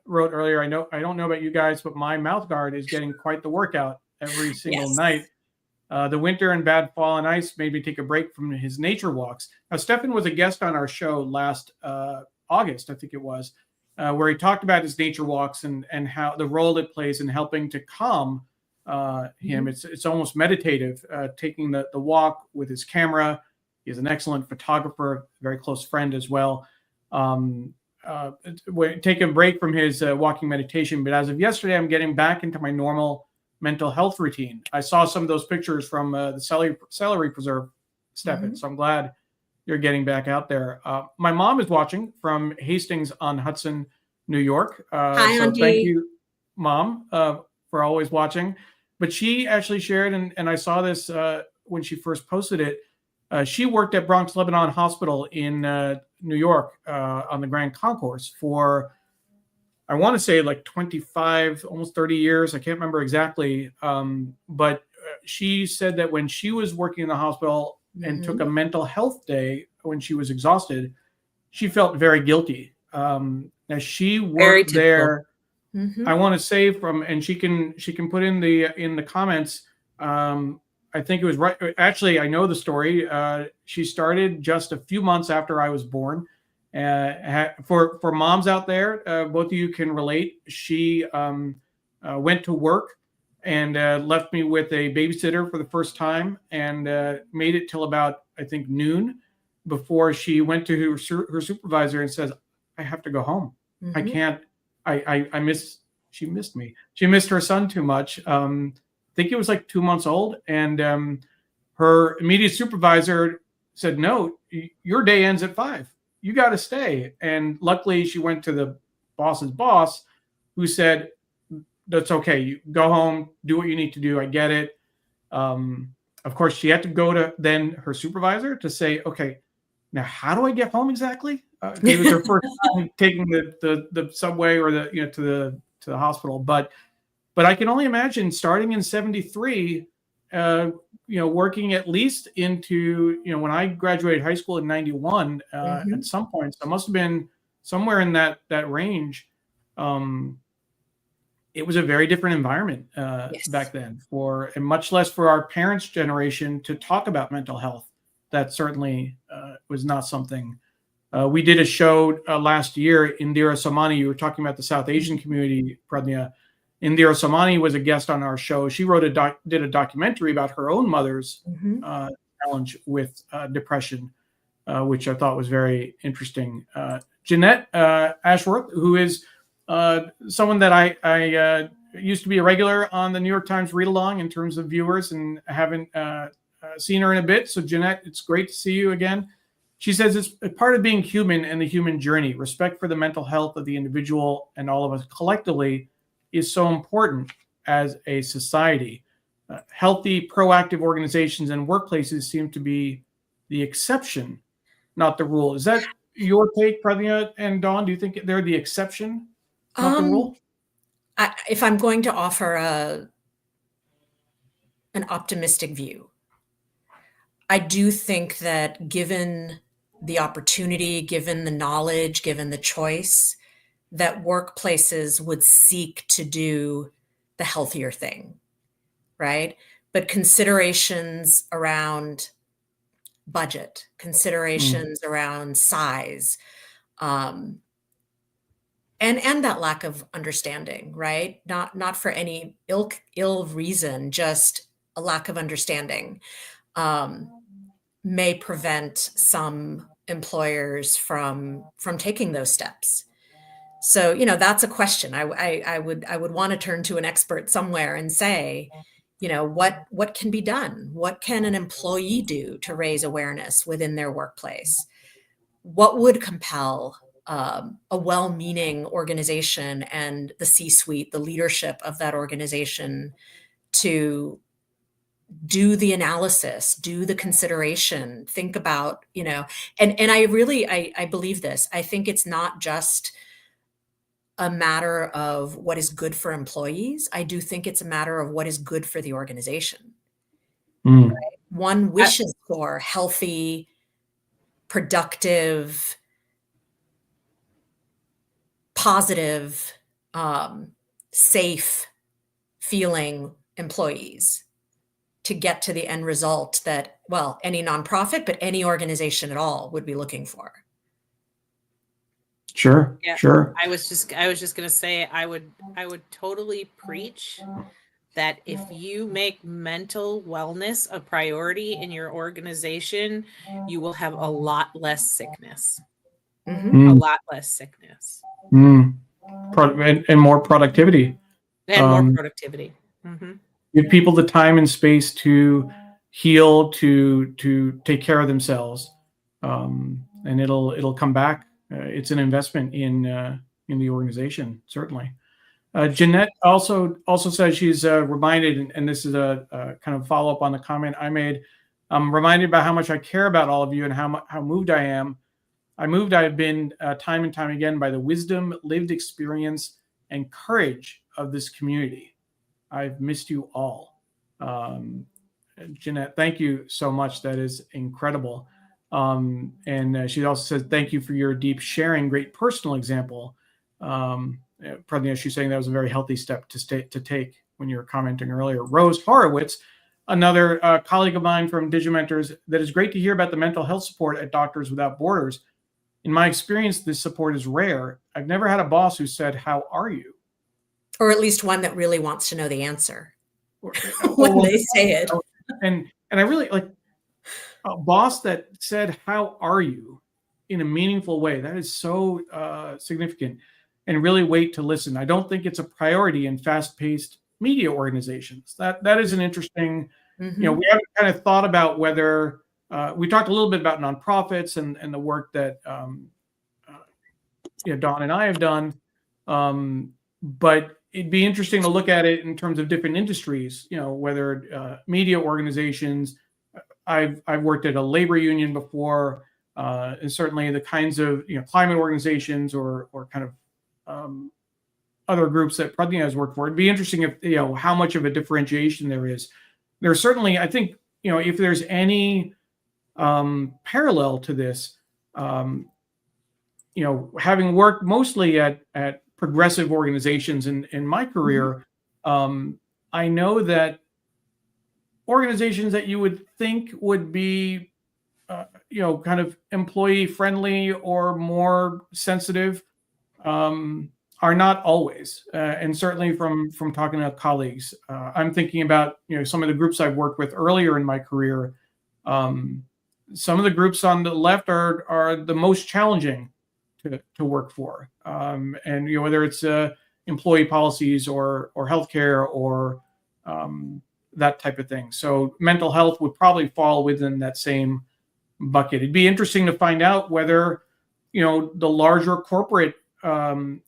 wrote earlier, I don't know about you guys, but my mouth guard is getting quite the workout every single night. The winter and bad fall and ice made me take a break from his nature walks. Now, Stefan was a guest on our show last August, I think it was, where he talked about his nature walks and how the role it plays in helping to calm him. It's almost meditative, taking the walk with his camera. He's an excellent photographer, very close friend as well. Take a break from his walking meditation. But as of yesterday, I'm getting back into my normal mental health routine. I saw some of those pictures from the celery preserve, Stefan. So I'm glad you're getting back out there. My mom is watching from Hastings on Hudson, New York. Hi, so Auntie. Thank you, Mom, for always watching. But she actually shared, and I saw this when she first posted it. She worked at Bronx Lebanon Hospital in New York on the Grand Concourse for, I want to say, like 25, almost 30 years. I can't remember exactly. But she said that when she was working in the hospital and took a mental health day when she was exhausted, she felt very guilty. Now she worked there. I want to say and she can put in the comments. I think it was right. Actually, I know the story. She started just a few months after I was born. For moms out there, both of you can relate. She went to work and left me with a babysitter for the first time, and made it till about, I think, noon before she went to her supervisor and says, "I have to go home. I can't. She missed me. She missed her son too much." I think it was like 2 months old, and her immediate supervisor said, "No, your day ends at 5. You got to stay." And luckily, she went to the boss's boss, who said, "That's okay. You go home, do what you need to do. I get it." Of course, she had to go to then her supervisor to say, "Okay, Now, how do I get home exactly? It was their first time taking the subway or to the hospital. But I can only imagine starting in 73, working at least into, when I graduated high school in 91, at some point, so it must have been somewhere in that range. It was a very different environment back then, and much less for our parents' generation to talk about mental health. That certainly was not something. We did a show last year. Indira Somani, you were talking about the South Asian community, Pradnya. Indira Somani was a guest on our show. She did a documentary about her own mother's challenge with depression, which I thought was very interesting. Jeanette Ashworth, who is someone that I used to be a regular on the New York Times read along in terms of viewers, and I haven't seen her in a bit. So Jeanette, it's great to see you again. She says it's a part of being human and the human journey. Respect for the mental health of the individual and all of us collectively is so important as a society. Healthy, proactive organizations and workplaces seem to be the exception, not the rule. Is that your take, Pradnya and Dawn? Do you think they're the exception, not the rule? If I'm going to offer an optimistic view, I do think that given the opportunity, given the knowledge, given the choice, that workplaces would seek to do the healthier thing, right? But considerations around budget, considerations around size, and that lack of understanding, right? Not for any ill reason, just a lack of understanding, may prevent some employers from taking those steps. So, that's a question. I would want to turn to an expert somewhere and say, what can be done? What can an employee do to raise awareness within their workplace? What would compel a well-meaning organization and the C-suite, the leadership of that organization, to do the analysis, do the consideration, think about, and I believe this. I think it's not just a matter of what is good for employees. I do think it's a matter of what is good for the organization. Right? One wishes for healthy, productive, positive, safe feeling employees to get to the end result that, well, any nonprofit, but any organization at all would be looking for. Sure. Yeah. Sure. I was just going to say, I would totally preach that if you make mental wellness a priority in your organization, you will have a lot less sickness. A lot less sickness. And more productivity. And more productivity. Give people the time and space to heal, to take care of themselves, and it'll come back. It's an investment in the organization, certainly. Jeanette also says she's reminded, and this is a kind of follow up on the comment I made. I'm reminded about how much I care about all of you and how moved I am. I have been time and time again by the wisdom, lived experience, and courage of this community. I've missed you all. Jeanette, thank you so much. That is incredible. And she also says, thank you for your deep sharing, great personal example. Pradnya, she's saying that was a very healthy step to take when you were commenting earlier. Rose Horowitz, another colleague of mine from Digimentors, that is great to hear about the mental health support at Doctors Without Borders. In my experience, this support is rare. I've never had a boss who said, "How are you?" Or at least one that really wants to know the answer when they say it. And I really like a boss that said, "How are you?" in a meaningful way. That is so significant, and really wait to listen. I don't think it's a priority in fast-paced media organizations. That is an interesting, we haven't kind of thought about whether, we talked a little bit about nonprofits and the work that Dawn and I have done, but it'd be interesting to look at it in terms of different industries, whether media organizations. I've worked at a labor union before. and certainly the kinds of climate organizations or kind of other groups that Pradnya has worked for. It'd be interesting if how much of a differentiation there is. There's certainly, I think, if there's any parallel to this, having worked mostly at progressive organizations in my career, I know that organizations that you would think would be, kind of employee friendly or more sensitive, are not always, and certainly from talking to colleagues, I'm thinking about some of the groups I've worked with earlier in my career. Some of the groups on the left are the most challenging to work for, and whether it's employee policies or healthcare or that type of thing. So mental health would probably fall within that same bucket. It'd be interesting to find out whether the larger corporate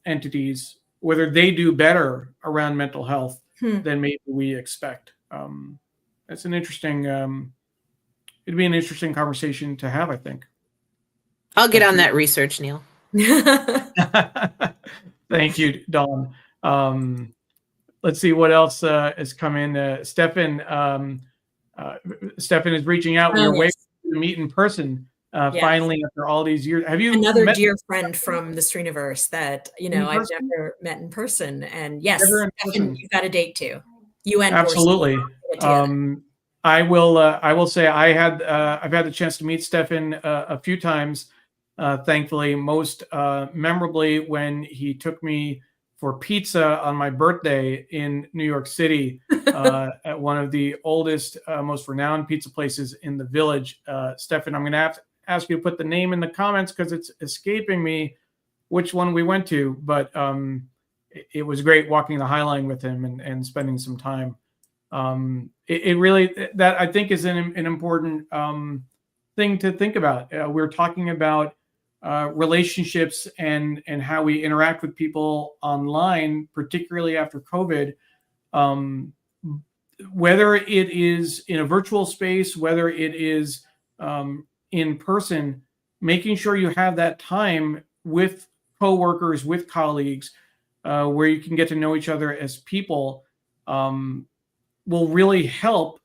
entities, whether they do better around mental health than maybe we expect. That's an interesting, it'd be an interesting conversation to have, I think. I'll get on that research, Neil. Thank you, Dawn. Let's see what else has come in. Stefan is reaching out. We're waiting to meet in person. Finally, after all these years, have you another dear friend from the Sriniverse that I've never met in person? And yes, Stefan, you've got a date too. You and absolutely. I will say I've had the chance to meet Stefan a few times. Thankfully, most memorably when he took me for pizza on my birthday in New York City at one of the oldest, most renowned pizza places in the Village. Stefan, I'm going to have to ask you to put the name in the comments because it's escaping me which one we went to, but it was great walking the High Line with him and spending some time. It really, that I think is an important thing to think about. We're talking about relationships and how we interact with people online, particularly after COVID. Whether it is in a virtual space, whether it is in person, making sure you have that time with coworkers, with colleagues, where you can get to know each other as people, will really help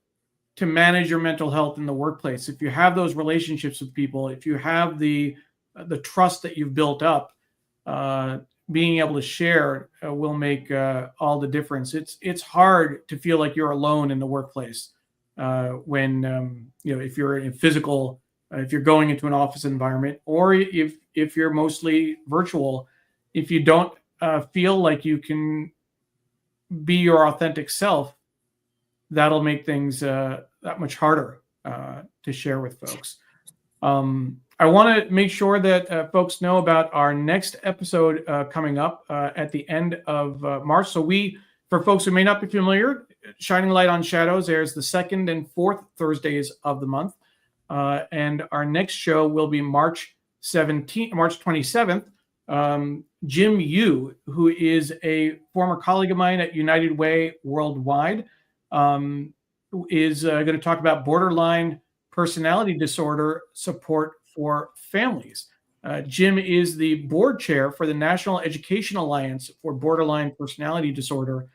to manage your mental health in the workplace. If you have those relationships with people, if you have the trust that you've built up, being able to share will make all the difference. It's hard to feel like you're alone in the workplace when if you're in physical, if you're going into an office environment, or if you're mostly virtual. If you don't feel like you can be your authentic self, that'll make things that much harder to share with folks. I want to make sure that folks know about our next episode coming up at the end of March. So for folks who may not be familiar, Shining Light on Shadows airs the second and fourth Thursdays of the month. And our next show will be March 27th. Jim Yu, who is a former colleague of mine at United Way Worldwide, is going to talk about borderline personality disorder support for families. Jim is the board chair for the National Education Alliance for Borderline Personality Disorder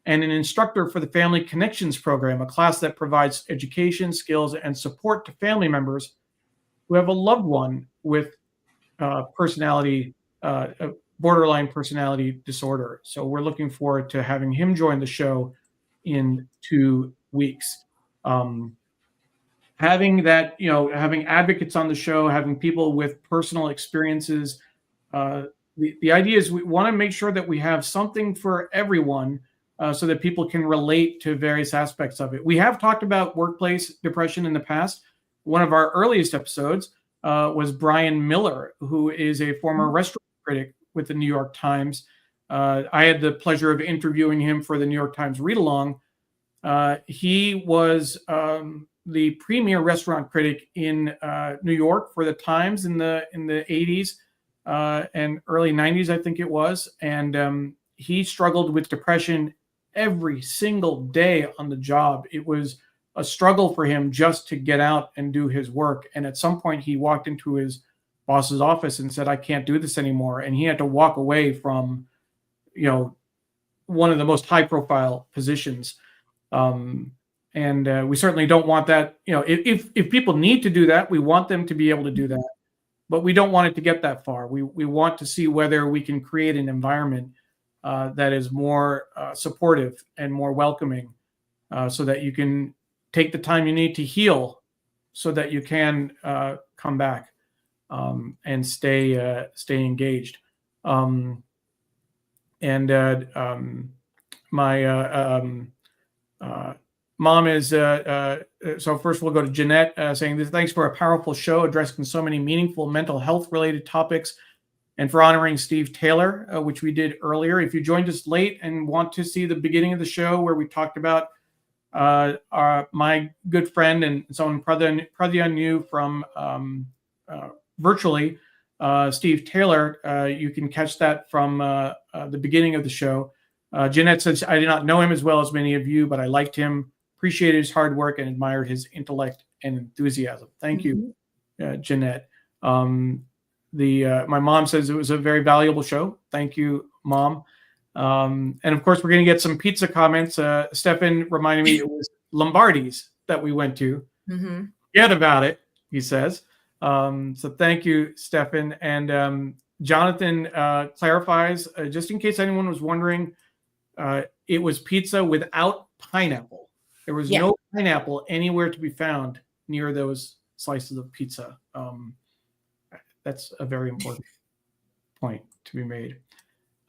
and an instructor for the Family Connections Program, a class that provides education, skills, and support to family members who have a loved one with borderline personality disorder. So we're looking forward to having him join the show in 2 weeks. Having advocates on the show, having people with personal experiences. The idea is we want to make sure that we have something for everyone so that people can relate to various aspects of it. We have talked about workplace depression in the past. One of our earliest episodes was Brian Miller, who is a former restaurant critic with the New York Times. I had the pleasure of interviewing him for the New York Times read-along. He was the premier restaurant critic in New York for the Times in the 80s and early 90s, I think it was. And he struggled with depression every single day on the job. It was a struggle for him just to get out and do his work. And at some point he walked into his boss's office and said, I can't do this anymore. And he had to walk away from, one of the most high profile positions. And we certainly don't want that. If people need to do that, we want them to be able to do that, but we don't want it to get that far. We want to see whether we can create an environment that is more supportive and more welcoming, so that you can take the time you need to heal, so that you can come back and stay engaged. My mom is so first we'll go to Jeanette saying this: thanks for a powerful show addressing so many meaningful mental health related topics, and for honoring Steve Taylor, which we did earlier. If you joined us late and want to see the beginning of the show where we talked about my good friend and someone Pradnya knew from virtually, Steve Taylor, you can catch that from the beginning of the show. Jeanette says, I did not know him as well as many of you, but I liked him, appreciated his hard work, and admired his intellect and enthusiasm. Thank you, Jeanette. My mom says it was a very valuable show. Thank you, Mom. And of course, we're going to get some pizza comments. Stefan reminded me it was Lombardi's that we went to. Forget about it, he says. So thank you, Stefan. And Jonathan clarifies, just in case anyone was wondering, it was pizza without pineapple. There was no pineapple anywhere to be found near those slices of pizza. That's a very important point to be made.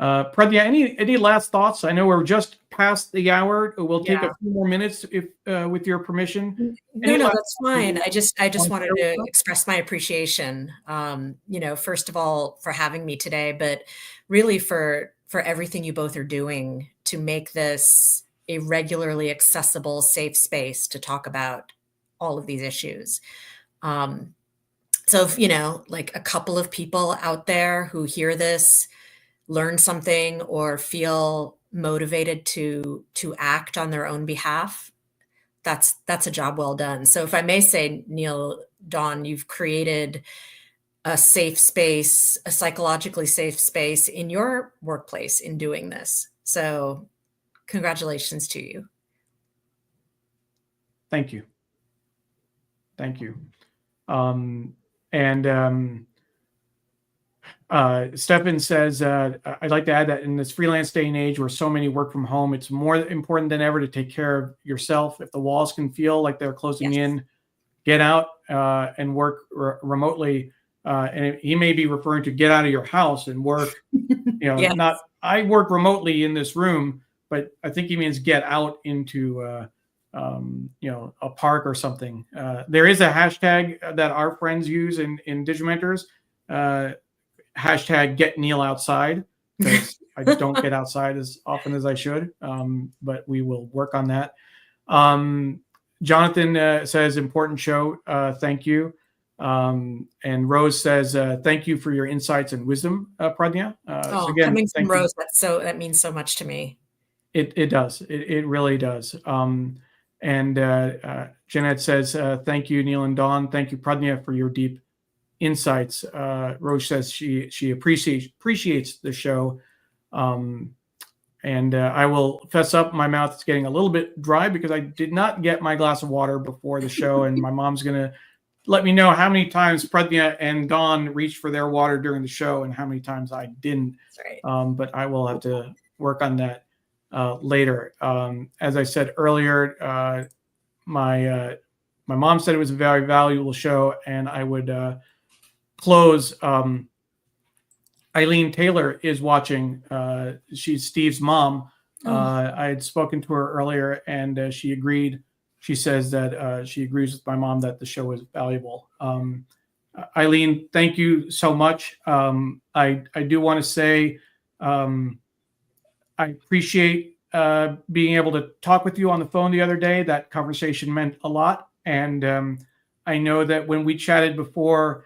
Pradnya, any last thoughts? I know we're just past the hour. We'll take a few more minutes if with your permission. No, that's fine. I just wanted to express my appreciation, first of all, for having me today, but really for everything you both are doing to make this a regularly accessible, safe space to talk about all of these issues. So if, like a couple of people out there who hear this, learn something, or feel motivated to act on their own behalf, that's a job well done. So if I may say, Neil, Dawn, you've created a safe space, a psychologically safe space in your workplace in doing this. So congratulations to you. Thank you. Thank you. Stefan says, I'd like to add that in this freelance day and age where so many work from home, it's more important than ever to take care of yourself. If the walls can feel like they're closing in, get out and work remotely. And he may be referring to get out of your house and work, not, I work remotely in this room, but I think he means get out into, a park or something. There is a hashtag that our friends use in Digimentors, hashtag get Neil outside, because I don't get outside as often as I should, but we will work on that. Jonathan says, important show. Thank you. And Rose says, thank you for your insights and wisdom, Pradnya. So again, coming from Rose, that means so much to me. It does. It really does. And Jeanette says, thank you, Neil and Dawn. Thank you, Pradnya, for your deep insights. Rose says she appreciates the show. And I will fess up, my mouth is getting a little bit dry because I did not get my glass of water before the show, and my mom's going to let me know how many times Pradnya and Dawn reached for their water during the show and how many times I didn't. That's right. But I will have to work on that later. As I said earlier, my mom said it was a very valuable show, and I would close. Eileen Taylor is watching. She's Steve's mom. I had spoken to her earlier, and she agreed. She says that she agrees with my mom that the show is valuable. Eileen, thank you so much. I do want to say I appreciate being able to talk with you on the phone the other day. That conversation meant a lot. And I know that when we chatted before,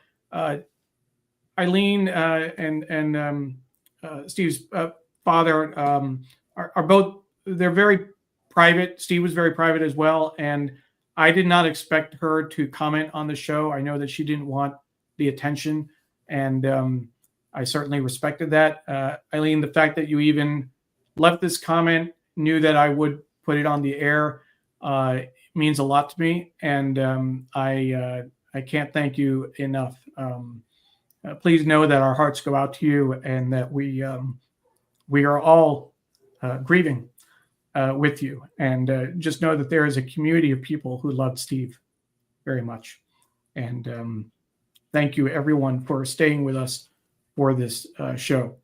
Eileen and Steve's father are both, they're very private. Steve was very private as well. And I did not expect her to comment on the show. I know that she didn't want the attention, and I certainly respected that. Eileen, the fact that you even left this comment, knew that I would put it on the air, means a lot to me, and I can't thank you enough. Please know that our hearts go out to you, and that we are all grieving with you. And just know that there is a community of people who love Steve very much. And thank you, everyone, for staying with us for this show.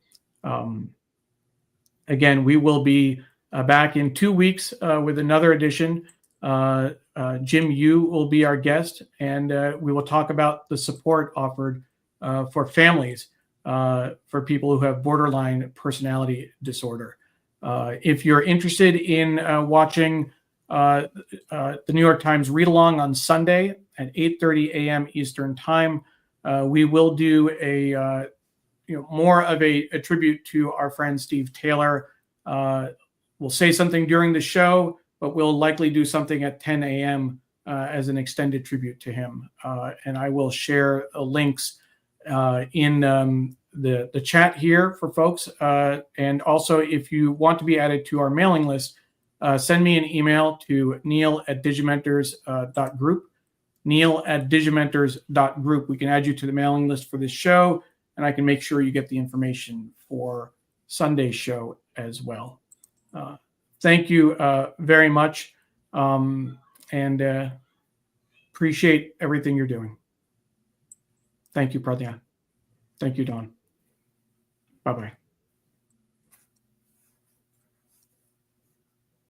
Again, we will be back in 2 weeks with another edition. Jim Yu will be our guest, and we will talk about the support offered for families for people who have borderline personality disorder. If you're interested in watching the New York Times read-along on Sunday at 8:30 a.m. Eastern Time, we will do a more of a tribute to our friend Steve Taylor. We'll say something during the show, but we'll likely do something at 10 a.m. As an extended tribute to him. And I will share links in the chat here for folks. And also, if you want to be added to our mailing list, send me an email to neil@digimentors.group. neil@digimentors.group. We can add you to the mailing list for this show, and I can make sure you get the information for Sunday's show as well. Thank you very much, and appreciate everything you're doing. Thank you, Pradnya. Thank you, Dawn. Bye-bye.